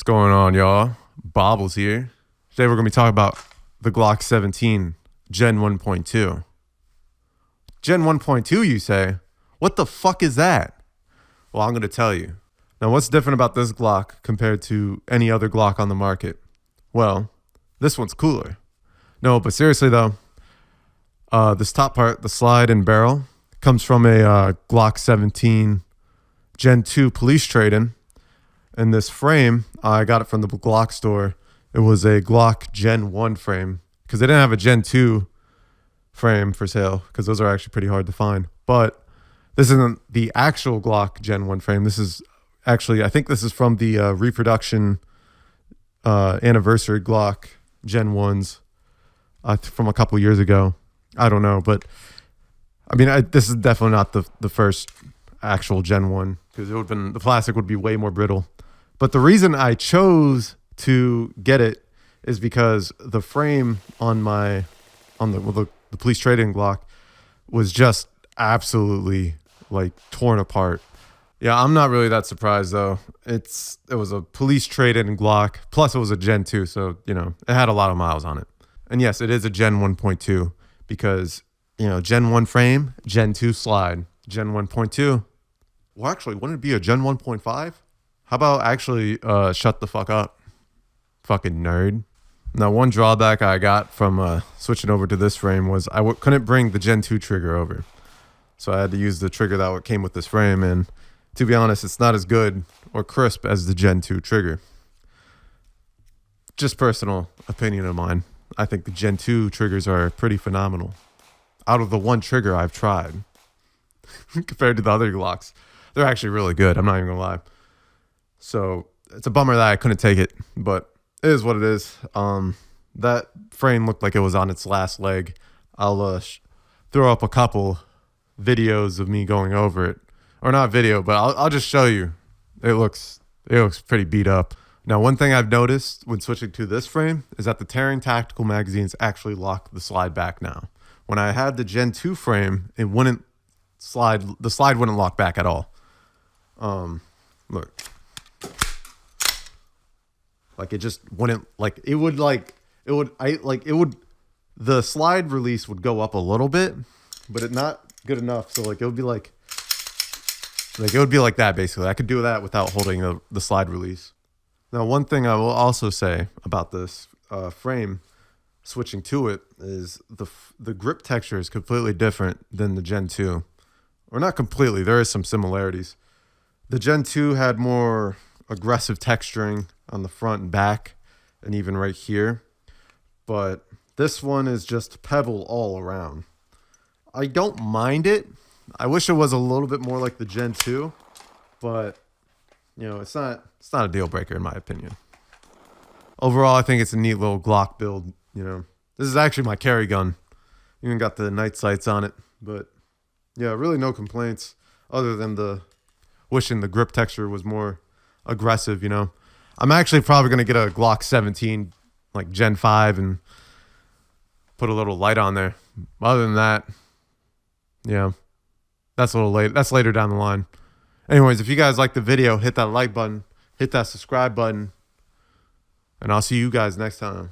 What's going on, y'all? Bobbles here. Today we're going to be talking about the Glock 17 Gen 1.2. Gen 1.2, you say? What the fuck is that? Well, I'm going to tell you. Now, what's different about this Glock compared to any other Glock on the market? Well, this one's cooler. No, but seriously though, this top part, the slide and barrel, comes from a Glock 17 Gen 2 police trade-in. And this frame, I got it from the Glock store. It was a Glock Gen 1 frame because they didn't have a Gen 2 frame for sale because those are actually pretty hard to find. But this isn't the actual Glock Gen 1 frame. This is actually, I think this is from the reproduction anniversary Glock Gen 1s from a couple years ago. I don't know, but I mean, this is definitely not the first actual Gen 1 because it would have been, the plastic would be way more brittle. But the reason I chose to get it is because the frame on the police trade-in Glock was just absolutely like torn apart. Yeah, I'm not really that surprised though. It was a police trade-in Glock, plus it was a Gen 2, so you know it had a lot of miles on it. And yes, it is a Gen 1.2 because you know Gen 1 frame, Gen 2 slide, Gen 1.2. Well, actually, wouldn't it be a Gen 1.5? How about actually shut the fuck up, fucking nerd. Now, one drawback I got from switching over to this frame was I couldn't bring the Gen 2 trigger over. So I had to use the trigger that came with this frame. And to be honest, it's not as good or crisp as the Gen 2 trigger. Just personal opinion of mine. I think the Gen 2 triggers are pretty phenomenal. Out of the one trigger I've tried, compared to the other Glocks, they're actually really good. I'm not even going to lie. So it's a bummer that I couldn't take it, but it is what it is. That frame looked like it was on its last leg. I'll throw up a couple videos of me going over it, or not video, but I'll just show you. It looks pretty beat up. Now, one thing I've noticed when switching to this frame is that the Tearing tactical magazines actually lock the slide back now. When I had the Gen 2 frame, it wouldn't slide. The slide wouldn't lock back at all. Look. Like it just wouldn't, like it would the slide release would go up a little bit, but it's not good enough. So like it would be like it would be like that basically. I could do that without holding the slide release. Now, one thing I will also say about this frame, switching to it, is the grip texture is completely different than the Gen 2. Or not completely, there is some similarities. The Gen 2 had more aggressive texturing on the front and back and even right here, but this one is just pebble all around. I don't mind it. I wish it was a little bit more like the Gen 2, but you know, it's not a deal breaker in my opinion. Overall, I think it's a neat little Glock build. You know, this is actually my carry gun. Even got the night sights on it, but yeah, really no complaints other than wishing the grip texture was more aggressive, you know. I'm actually probably going to get a Glock 17 like Gen 5 and put a little light on there. Other than that, yeah, that's a little late. That's later down the line. Anyways, if you guys like the video, hit that like button, hit that subscribe button, and I'll see you guys next time.